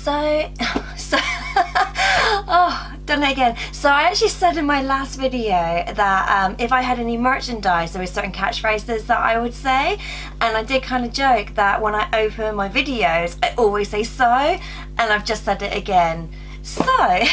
So oh, done it again. So I actually said in my last video that if I had any merchandise, there were certain catchphrases that I would say, and I did kind of joke that when I open my videos I always say so, and I've just said it again. So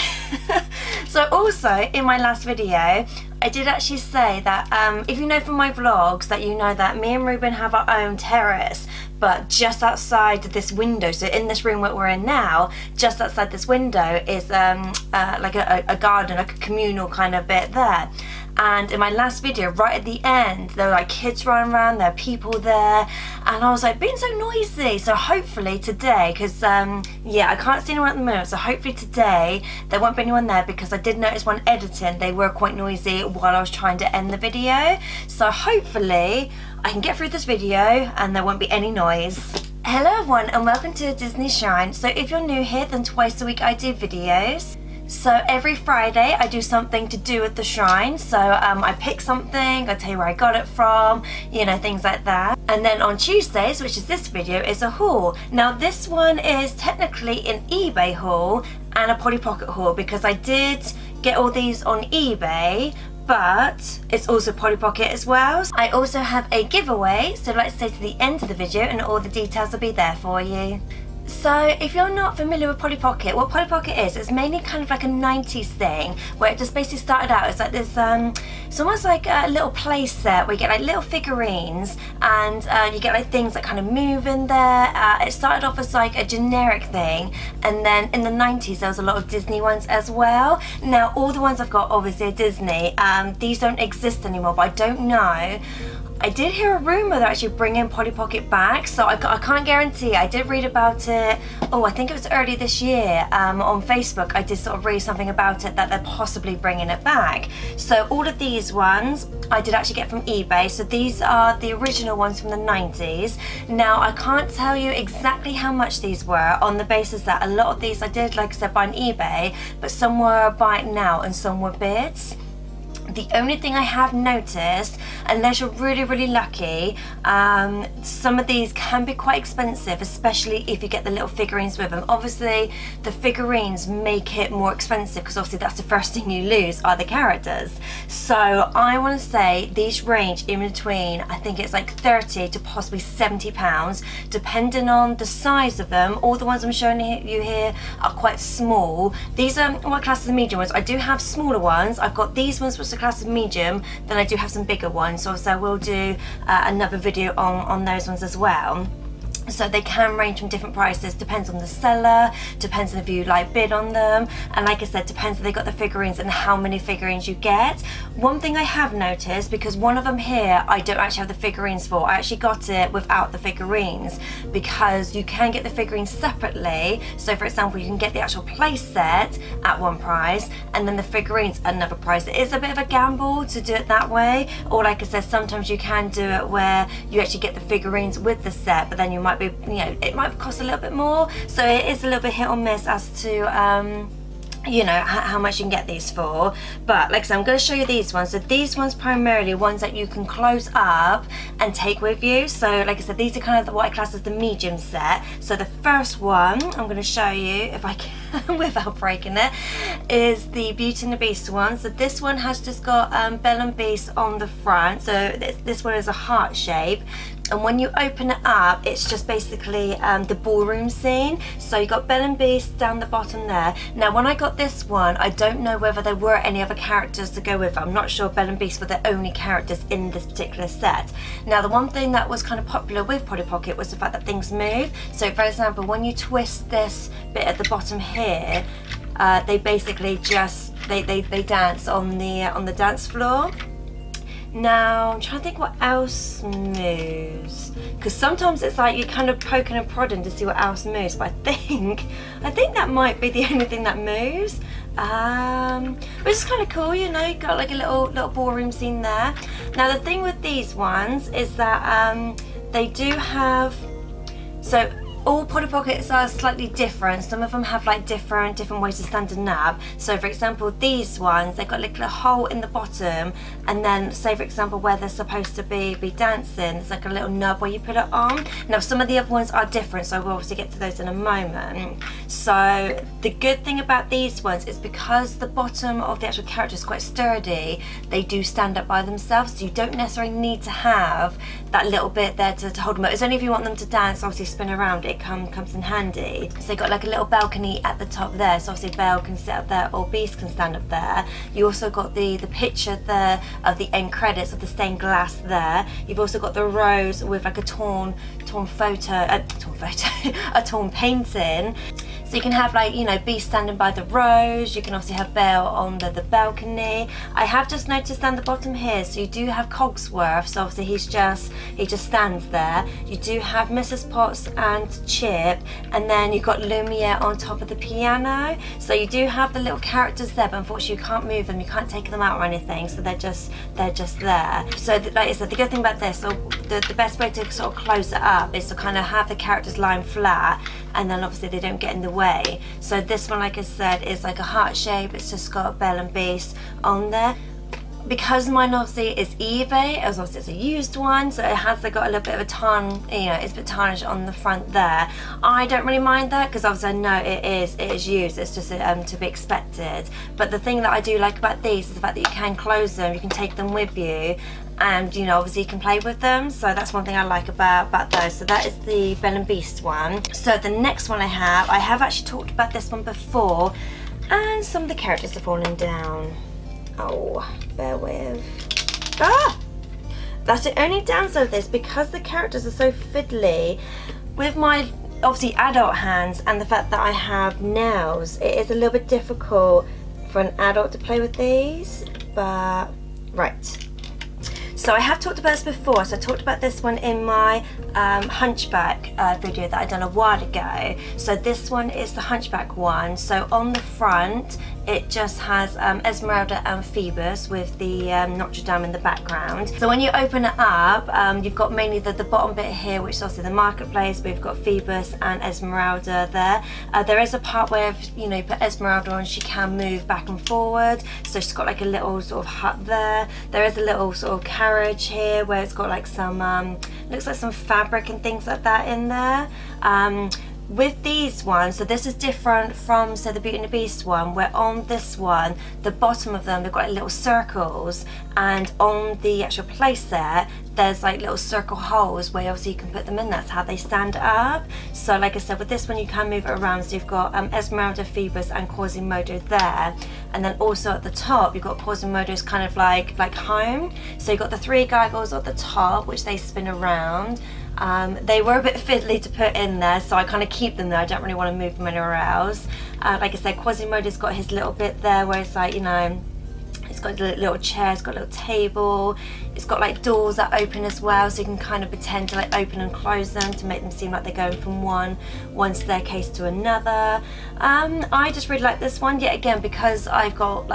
so also in my last video I did actually say that if you know from my vlogs that you know that me and Ruben have our own terrace, but just outside this window, so in this room that we're in now, just outside this window is like a garden, like a communal kind of bit there. And in my last video, right at the end, there were like kids running around, there are people there, and I was like, being so noisy. So hopefully today, because yeah, I can't see anyone at the moment, so hopefully today there won't be anyone there, because I did notice when editing they were quite noisy while I was trying to end the video. So hopefully I can get through this video and there won't be any noise. Hello everyone and welcome to Disney Shrine. So if you're new here, then twice a week I do videos. So every Friday I do something to do with the shrine. So I pick something, I tell you where I got it from, you know, things like that. And then on Tuesdays, which is this video, is a haul. Now this one is technically an eBay haul and a Polly Pocket haul, because I did get all these on eBay, but it's also Polly Pocket as well. I also have a giveaway, so let's stay to the end of the video and all the details will be there for you. So if you're not familiar with Polly Pocket, what Polly Pocket is, it's mainly kind of like a 90s thing, where it just basically started out as like this, it's almost like a little play set where you get like little figurines and you get like things that kind of move in there. It started off as like a generic thing, and then in the 90s there was a lot of Disney ones as well. Now all the ones I've got obviously are Disney. These don't exist anymore, but I don't know. I did hear a rumour that actually bringing Polly Pocket back, so I can't guarantee. I did read about it, I think it was early this year, on Facebook. I did sort of read something about it, that they're possibly bringing it back. So all of these ones I did actually get from eBay. So these are the original ones from the 90s. Now I can't tell you exactly how much these were, on the basis that a lot of these I did, like I said, buy on eBay, but some were buy it now and some were bids. The only thing I have noticed, unless you're really lucky, some of these can be quite expensive, especially if you get the little figurines with them. Obviously the figurines make it more expensive, because obviously that's the first thing you lose are the characters. So I want to say these range in between, I think it's like 30 to possibly 70 pounds, depending on the size of them. All the ones I'm showing you here are quite small. These are what class as medium ones. I do have smaller ones. I've got these ones which are class of medium, then I do have some bigger ones, so obviously I will do another video on those ones as well. So they can range from different prices, depends on the seller, depends on if you like bid on them, and like I said, depends if they got the figurines and how many figurines you get. One thing I have noticed, because one of them here I don't actually have the figurines for, I actually got it without the figurines, because you can get the figurines separately. So for example, you can get the actual play set at one price and then the figurines at another price. It is a bit of a gamble to do it that way, or like I said, sometimes you can do it where you actually get the figurines with the set, but then you might be, you know, it might cost a little bit more. So it is a little bit hit or miss as to you know, how much you can get these for. But like I said, I'm going to show you these ones. So these ones primarily ones that you can close up and take with you. So like I said, these are kind of what I class as the medium set. So the first one I'm going to show you, if I can without breaking it, is the Beauty and the Beast one. So this one has just got Belle and Beast on the front. So this one is a heart shape. And when you open it up, it's just basically the ballroom scene. So you got Belle and Beast down the bottom there. Now when I got this one, I don't know whether there were any other characters to go with. I'm not sure Belle and Beast were the only characters in this particular set. Now the one thing that was kind of popular with Polly Pocket was the fact that things move. So for example, when you twist this bit at the bottom here, they basically just they dance on the dance floor. Now I'm trying to think what else moves, because sometimes it's like you're kind of poking and prodding to see what else moves, but I think that might be the only thing that moves, which is kind of cool, you know. You got like a little ballroom scene there. Now the thing with these ones is that they do have, so all Polly Pockets are slightly different. Some of them have like different ways to stand a nab. So for example, these ones, they've got like a hole in the bottom, and then say for example where they're supposed to be dancing, it's like a little nub where you put it on. Now some of the other ones are different, so we'll obviously get to those in a moment. So the good thing about these ones is because the bottom of the actual character is quite sturdy, they do stand up by themselves, so you don't necessarily need to have that little bit there to hold them up. It's only if you want them to dance, obviously spin around, it comes in handy. So they got like a little balcony at the top there, so obviously Belle can sit up there or Beast can stand up there. You also got the picture there of the end credits of the stained glass there. You've also got the rose with like a torn painting. So you can have like, you know, Beast standing by the rose, you can obviously have Belle on the balcony. I have just noticed down the bottom here, so you do have Cogsworth, so obviously he just stands there. You do have Mrs. Potts and Chip, and then you've got Lumiere on top of the piano. So you do have the little characters there, but unfortunately you can't move them, you can't take them out or anything, so they're just there. So like I said, the good thing about this, so the best way to sort of close it up is to kind of have the characters lying flat, and then obviously they don't get in the way. So this one, like I said, is like a heart shape. It's just got Belle and Beast on there. Because mine obviously is eBay, as obviously it's a used one, so it has got a little bit of it's a bit tarnished on the front there. I don't really mind that because obviously I know it is used. It's just to be expected. But the thing that I do like about these is the fact that you can close them, you can take them with you, and you know, obviously you can play with them. So that's one thing I like about those. So that is the Belle and Beast one. So the next one I have actually talked about this one before, and some of the characters are falling down. Oh, bear with. That's the only downside of this, because the characters are so fiddly. With my obviously adult hands and the fact that I have nails, it is a little bit difficult for an adult to play with these, but right. So I have talked about this before, so I talked about this one in my Hunchback video that I done a while ago. So this one is the Hunchback one. So on the front, it just has Esmeralda and Phoebus with the Notre Dame in the background. So when you open it up, you've got mainly the bottom bit here, which is obviously the marketplace, but you've got Phoebus and Esmeralda there. There is a part where if, you know, you put Esmeralda on, she can move back and forward. So she's got like a little sort of hut there. There is a little sort of carriage here where it's got like some, looks like some fabric and things like that in there. With these ones, so this is different from, say, the Beauty and the Beast one, where on this one, the bottom of them, they've got like little circles, and on the actual place there, there's like little circle holes where obviously you can put them in. That's how they stand up. So like I said, with this one you can move it around. So you've got Esmeralda, Phoebus and Quasimodo there, and then also at the top you've got Quasimodo's kind of like home. So you've got the three gargoyles at the top, which they spin around. They were a bit fiddly to put in there, so I kind of keep them there. I don't really want to move them anywhere else. Like I said, Quasimodo's got his little bit there where it's like, you know, it's got a little chair, it's got a little table, it's got like doors that open as well, so you can kind of pretend to like open and close them to make them seem like they're going from one staircase to another. I just really like this one, yet again, because I've got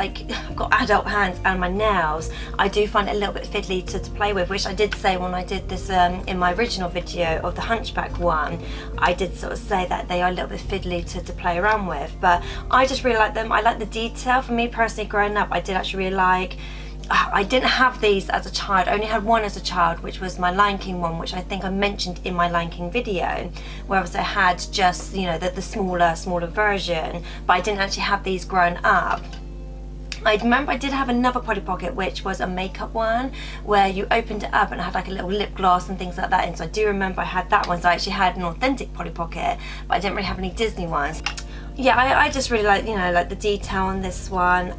adult hands and my nails, I do find it a little bit fiddly to play with, which I did say when I did this in my original video of the Hunchback one. I did sort of say that they are a little bit fiddly to play around with, but I just really like them. I like the detail. For me personally, growing up, I did actually really like, I didn't have these as a child. I only had one as a child, which was my Lion King one, which I think I mentioned in my Lion King video, where I had just, you know, the smaller version, but I didn't actually have these growing up. I remember I did have another Polly Pocket, which was a makeup one, where you opened it up and it had like a little lip gloss and things like that, and so I do remember I had that one. So I actually had an authentic Polly Pocket, but I didn't really have any Disney ones. Yeah, I just really like, you know, like the detail on this one.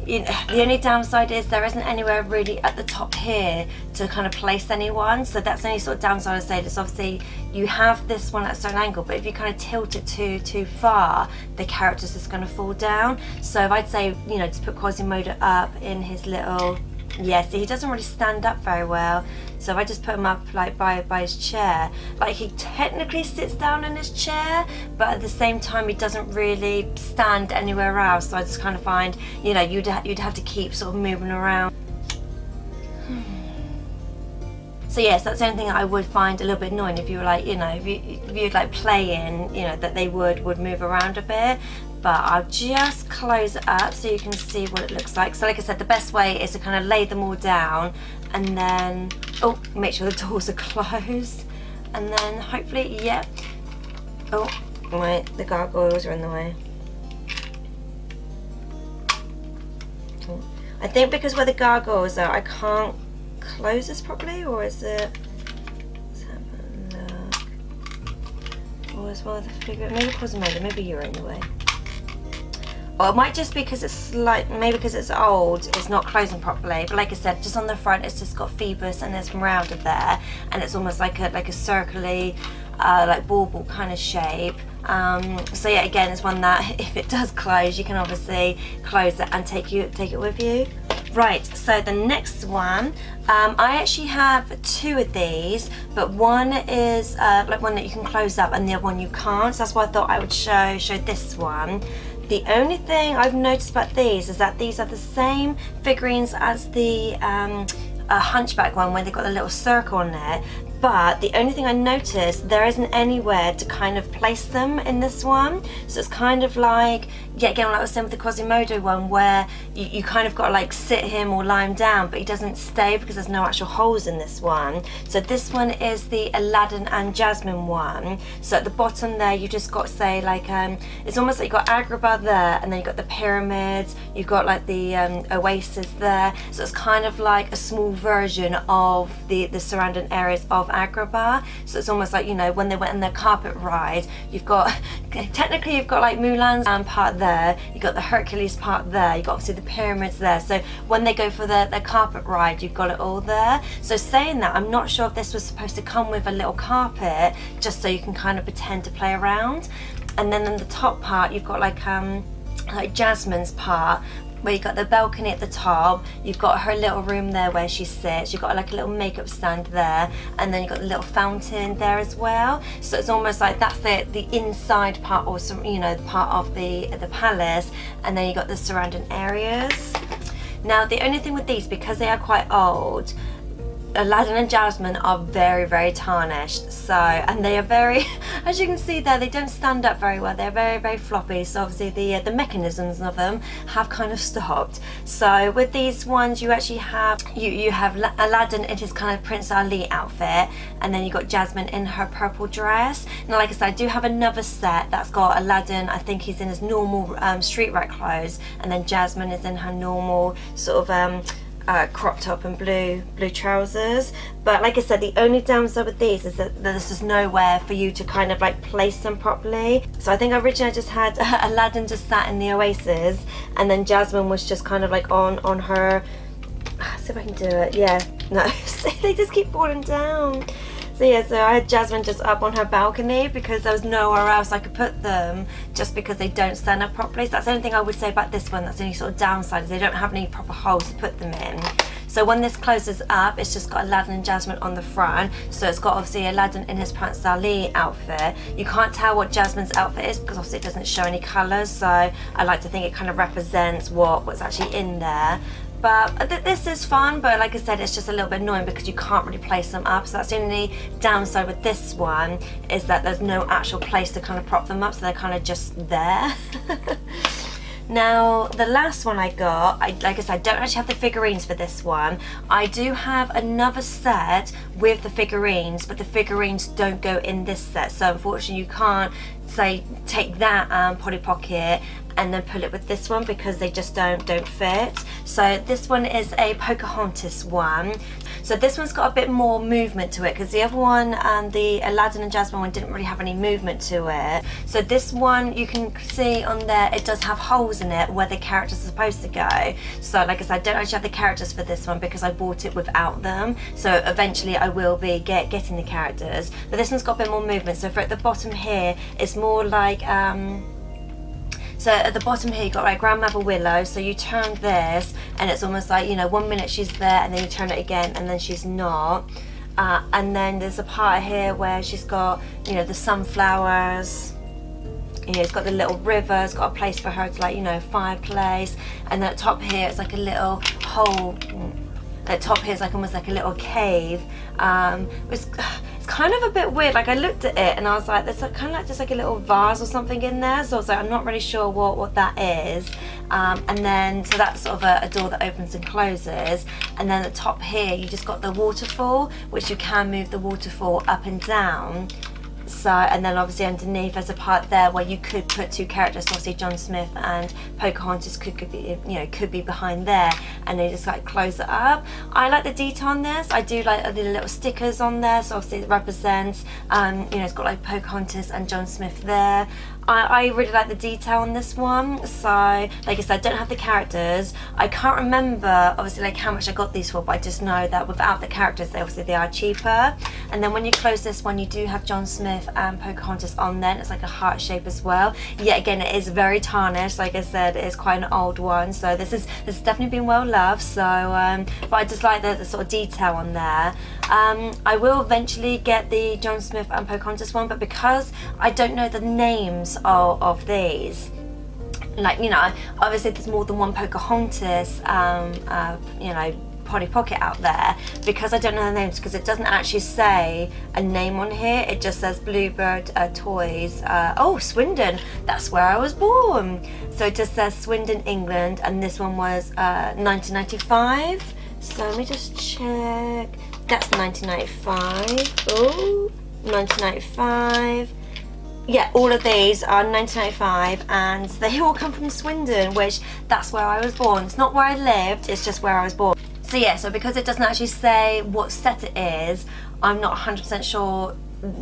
You know, the only downside is there isn't anywhere really at the top here to kind of place anyone, so that's the only sort of downside I'd say. Is obviously you have this one at a certain angle, but if you kind of tilt it too far, the character's just going to fall down. So if I'd say, you know, to put Quasimodo up in his little, yeah, see, he doesn't really stand up very well. So if I just put him up like by his chair, like he technically sits down in his chair, but at the same time he doesn't really stand anywhere else. So I just kind of find, you know, you'd have to keep sort of moving around. So yes, that's the only thing I would find a little bit annoying if you were like, you know, if you'd like playing, you know, that they would move around a bit. But I'll just close it up so you can see what it looks like. So like I said, the best way is to kind of lay them all down and then, oh, make sure the doors are closed. And then hopefully, yeah. Oh, the gargoyles are in the way. I think because where the gargoyles are, I can't close this properly, or is it? Let's have a look. Or is one of the figure? Maybe Pocahonatas, maybe you're in the way. Or it might just be because it's maybe because it's old, it's not closing properly. But like I said, just on the front, it's just got Phoebus and there's Esmeralda there, and it's almost like a circly, like bauble kind of shape. So yeah, again, it's one that if it does close, you can obviously close it and take it with you. Right, so the next one, I actually have two of these, but one is like one that you can close up and the other one you can't. So that's why I thought I would show this one. The only thing I've noticed about these is that these are the same figurines as the Hunchback one, where they've got a little circle on it. But the only thing I noticed, there isn't anywhere to kind of place them in this one. So it's kind of like, yeah, again, like I was saying with the Quasimodo one, where you kind of got to like sit him or lie him down, but he doesn't stay because there's no actual holes in this one. So this one is the Aladdin and Jasmine one. So at the bottom there, you just got to say like, it's almost like you've got Agrabah there, and then you've got the pyramids, you've got like the oasis there. So it's kind of like a small version of the surrounding areas of Agrabah. So it's almost like, you know, when they went on their carpet ride, you've got, technically you've got like Mulan's part there, you've got the Hercules part there, you've got obviously the pyramids there. So when they go for their carpet ride, you've got it all there. So saying that, I'm not sure if this was supposed to come with a little carpet, just so you can kind of pretend to play around. And then in the top part, you've got like Jasmine's part, where you've got the balcony at the top, you've got her little room there where she sits, you've got like a little makeup stand there, and then you've got the little fountain there as well. So it's almost like that's the inside part, or some, you know, part of the palace, and then you've got the surrounding areas. Now the only thing with these, because they are quite old, Aladdin and Jasmine are very, very tarnished. So, and they are very, as you can see there, they don't stand up very well. They're very, very floppy. So obviously the mechanisms of them have kind of stopped. So with these ones, you actually have, you have Aladdin in his kind of Prince Ali outfit, and then you got Jasmine in her purple dress. Now, like I said, I do have another set that's got Aladdin, I think he's in his normal street rat clothes, and then Jasmine is in her normal sort of crop top and blue trousers. But like I said, the only downside with these is that there's just nowhere for you to kind of like place them properly. So I think originally I just had Aladdin just sat in the oasis, and then Jasmine was just kind of like on her, see if I can do it, yeah, no, see, they just keep falling down. So yeah, so I had Jasmine just up on her balcony because there was nowhere else I could put them, just because they don't stand up properly. So that's the only thing I would say about this one. That's the only sort of downside, is they don't have any proper holes to put them in. So when this closes up, it's just got Aladdin and Jasmine on the front. So it's got obviously Aladdin in his Prince Ali outfit. You can't tell what Jasmine's outfit is because obviously it doesn't show any colours. So I like to think it kind of represents what's actually in there. But this is fun, but like I said, it's just a little bit annoying because you can't really place them up. So that's the only downside with this one, is that there's no actual place to kind of prop them up, so they're kind of just there. Now, the last one I got, like I said, I don't actually have the figurines for this one. I do have another set with the figurines, but the figurines don't go in this set. So unfortunately, you can't, say, take that Polly Pocket and then pull it with this one because they just don't fit. So this one is a Pocahontas one. So this one's got a bit more movement to it, because the other one, the Aladdin and Jasmine one, didn't really have any movement to it. So this one, you can see on there, it does have holes in it where the characters are supposed to go. So like I said, I don't actually have the characters for this one because I bought it without them. So eventually I will be getting the characters. But this one's got a bit more movement. So for at the bottom here, it's more like, so at the bottom here, you've got like Grandmother Willow. So you turn this and it's almost like, you know, 1 minute she's there and then you turn it again and then she's not. And then there's a part here where she's got, you know, the sunflowers. You know, it's got the little river, it's got a place for her to, like, you know, fireplace. And then at the top here, it's like a little hole. At the top here, it's like almost like a little cave. It's kind of a bit weird. Like, I looked at it and I was like, there's kind of like just like a little vase or something in there. So I was like, I'm not really sure what that is. And then, so that's sort of a door that opens and closes. And then at the top here, you just got the waterfall, which you can move the waterfall up and down. So, and then obviously underneath there's a part there where you could put two characters. Obviously John Smith and Pocahontas could be, you know, could be behind there, and they just like close it up. I like the detail on this. I do like the little stickers on there, so obviously it represents, you know, it's got like Pocahontas and John Smith there. I really like the detail on this one. So like I said, I don't have the characters. I can't remember obviously like how much I got these for, but I just know that without the characters they are cheaper. And then when you close this one, you do have John Smith and Pocahontas on there. It's like a heart shape as well. Yet again, it is very tarnished. Like I said, it is quite an old one, so this is definitely been well loved. So but I just like the sort of detail on there. I will eventually get the John Smith and Pocahontas one, but because I don't know the names of these, like, you know, obviously there's more than one Pocahontas, you know, Polly Pocket out there, because I don't know the names, because it doesn't actually say a name on here. It just says Bluebird Toys. Oh, Swindon, that's where I was born. So it just says Swindon, England, and this one was 1995. So let me just check. That's 1995. Oh, 1995. Yeah, all of these are 1995, and they all come from Swindon, which that's where I was born. It's not where I lived, it's just where I was born. So yeah, so because it doesn't actually say what set it is, I'm not 100% sure.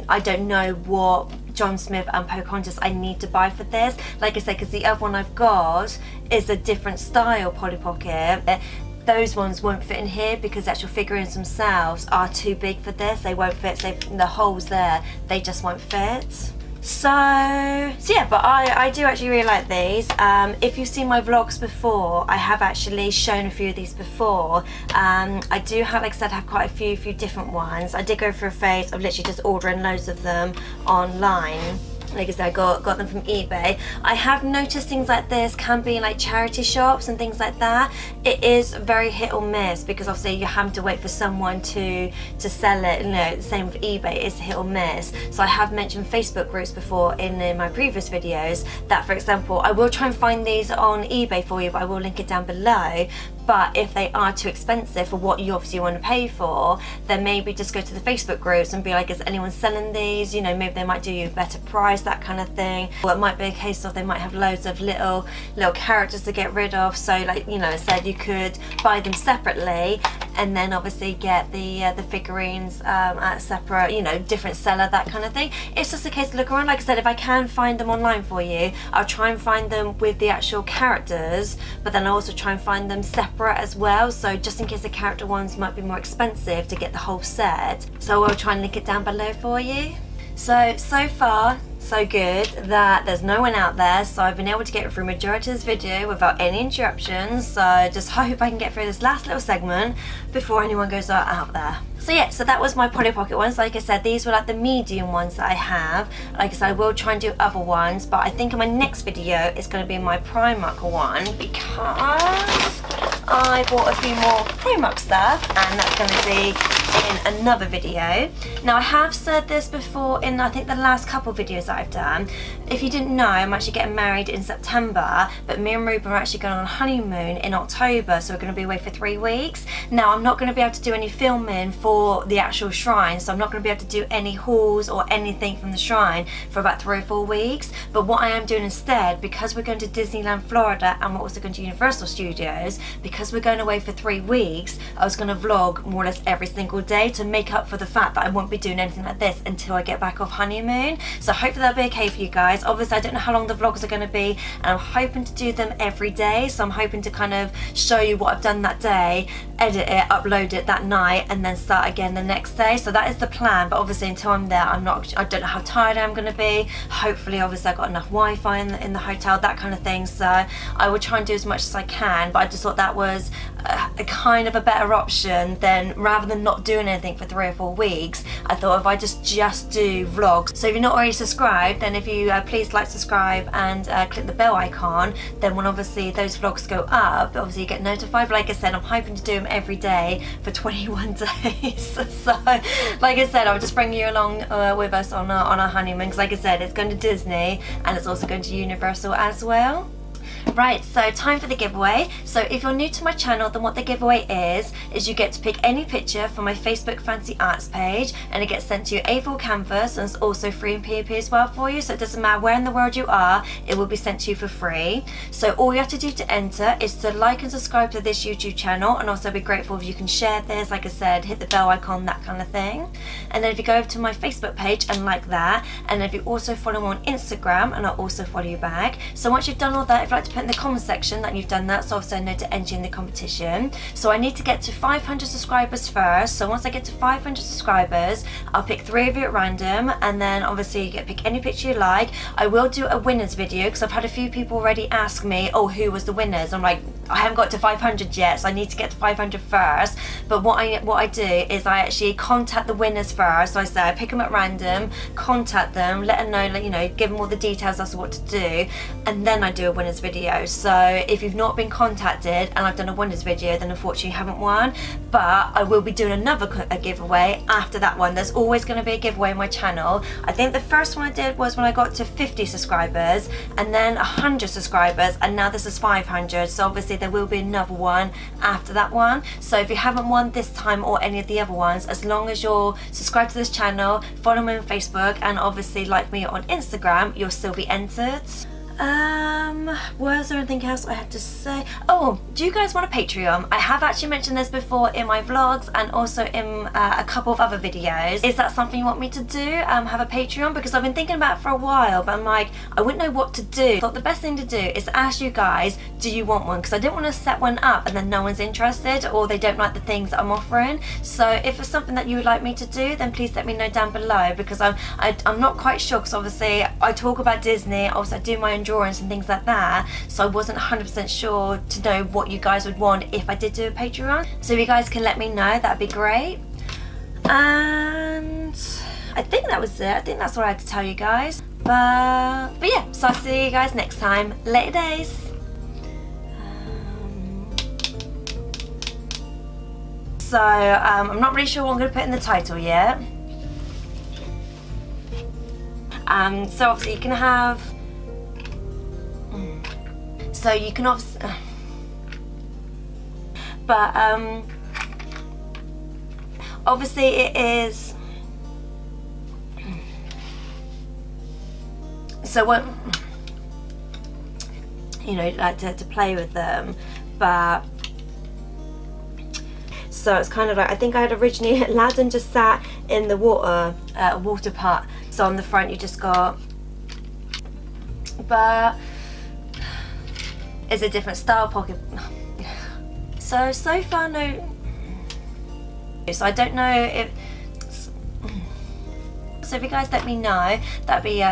I don't know what John Smith and Pocahontas I need to buy for this. Like I said, because the other one I've got is a different style Polly Pocket. Those ones won't fit in here because the actual figurines themselves are too big for this. They won't fit, so the holes there, they just won't fit. So yeah, but I do actually really like these. If you've seen my vlogs before, I have actually shown a few of these before. I do have, like I said, have quite a few different ones. I did go through a phase of literally just ordering loads of them online. Like I said, I got them from eBay. I have noticed things like this can be like charity shops and things like that. It is very hit or miss, because obviously you have to wait for someone to sell it. You know, the same with eBay, it's hit or miss. So I have mentioned Facebook groups before in my previous videos that, for example, I will try and find these on eBay for you, but I will link it down below. But if they are too expensive for what you obviously want to pay for, then maybe just go to the Facebook groups and be like, is anyone selling these? You know, maybe they might do you a better price, that kind of thing. Or it might be a case of they might have loads of little characters to get rid of. So like, you know, I said you could buy them separately and then obviously get the figurines at a separate, you know, different seller, that kind of thing. It's just a case of look around. Like I said, if I can find them online for you, I'll try and find them with the actual characters, but then I'll also try and find them separate as well, so just in case the character ones might be more expensive to get the whole set. So I'll try and link it down below for you. So far so good that there's no one out there, so I've been able to get through majority of this video without any interruptions. So just hope I can get through this last little segment before anyone goes out there. So yeah, so that was my Polly Pocket ones. Like I said, these were like the medium ones that I have. Like I said, I will try and do other ones, but I think in my next video it's going to be my Primark one, because I bought a few more Primark stuff, and that's going to be in another video. Now I have said this before in I think the last couple videos that I've done. If you didn't know, I'm actually getting married in September, but me and Ruben are actually going on honeymoon in October, so we're going to be away for 3 weeks. Now I'm not going to be able to do any filming for the actual shrine, so I'm not going to be able to do any hauls or anything from the shrine for about 3 or 4 weeks. But what I am doing instead, because we're going to Disneyland Florida and we're also going to Universal Studios, because we're going away for 3 weeks, I was going to vlog more or less every single day to make up for the fact that I won't be doing anything like this until I get back off honeymoon. So hopefully that'll be okay for you guys. Obviously I don't know how long the vlogs are going to be, and I'm hoping to do them every day, so I'm hoping to kind of show you what I've done that day, edit it, upload it that night, and then start again the next day. So that is the plan, but obviously until I'm there, I don't know how tired I'm going to be. Hopefully obviously I've got enough Wi-Fi in the hotel, that kind of thing, so I will try and do as much as I can. But I just thought that was a kind of a better option than, rather than not doing anything for 3 or 4 weeks, I thought if I just do vlogs. So if you're not already subscribed, then if you please like, subscribe, and click the bell icon, then when obviously those vlogs go up, obviously you get notified. But like I said, I'm hoping to do them every day for 21 days. So like I said, I'll just bring you along with us on our honeymoon, because like I said, it's going to Disney and it's also going to Universal as well. Right, so time for the giveaway. So if you're new to my channel, then what the giveaway is you get to pick any picture from my Facebook Fancy Arts page, and it gets sent to you A4 canvas, and it's also free in POP as well for you, so it doesn't matter where in the world you are, it will be sent to you for free. So all you have to do to enter is to like and subscribe to this YouTube channel, and also be grateful if you can share this, like I said, hit the bell icon, that kind of thing. And then if you go over to my Facebook page and like that, and if you also follow me on Instagram, and I'll also follow you back. So once you've done all that, if you'd like to put in the comment section that you've done that, so obviously I know to enter in the competition. So I need to get to 500 subscribers first. So once I get to 500 subscribers, I'll pick 3 of you at random, and then obviously you get to pick any picture you like. I will do a winners video because I've had a few people already ask me, oh, who was the winners? I'm like, I haven't got to 500 yet, so I need to get to 500 first. But what I do is I actually contact the winners first. So I say I pick them at random, contact them, let them know, like, you know, give them all the details as to what to do, and then I do a winners video. So if you've not been contacted and I've done a winners video, then unfortunately you haven't won. But I will be doing another giveaway after that one. There's always going to be a giveaway on my channel. I think the first one I did was when I got to 50 subscribers, and then 100 subscribers, and now this is 500. So obviously there will be another one after that one. So if you haven't won this time or any of the other ones, as long as you're subscribed to this channel, follow me on Facebook, and obviously like me on Instagram, you'll still be entered. Was there anything else I had to say? Oh, do you guys want a Patreon? I have actually mentioned this before in my vlogs and also in a couple of other videos. Is that something you want me to do? Have a Patreon? Because I've been thinking about it for a while, but I'm like, I wouldn't know what to do. I thought the best thing to do is to ask you guys, do you want one? Because I didn't want to set one up and then no one's interested, or they don't like the things that I'm offering. So if it's something that you would like me to do, then please let me know down below, because I'm not quite sure, because obviously I talk about Disney, obviously I do my own drawings and things like that, so I wasn't 100% sure to know what you guys would want if I did do a Patreon. So if you guys can let me know, that'd be great. And I think that was it. I think that's what I had to tell you guys. But yeah, so I'll see you guys next time. Later days. So I'm not really sure what I'm going to put in the title yet. So obviously you can have. So you can obviously, but obviously it is. So what, you know, like to play with them, but so it's kind of like, I think I had originally Aladdin just sat in the water pot. So on the front you just got, but it's a different style pocket. So far no. So I don't know if. So if you guys let me know, that'd be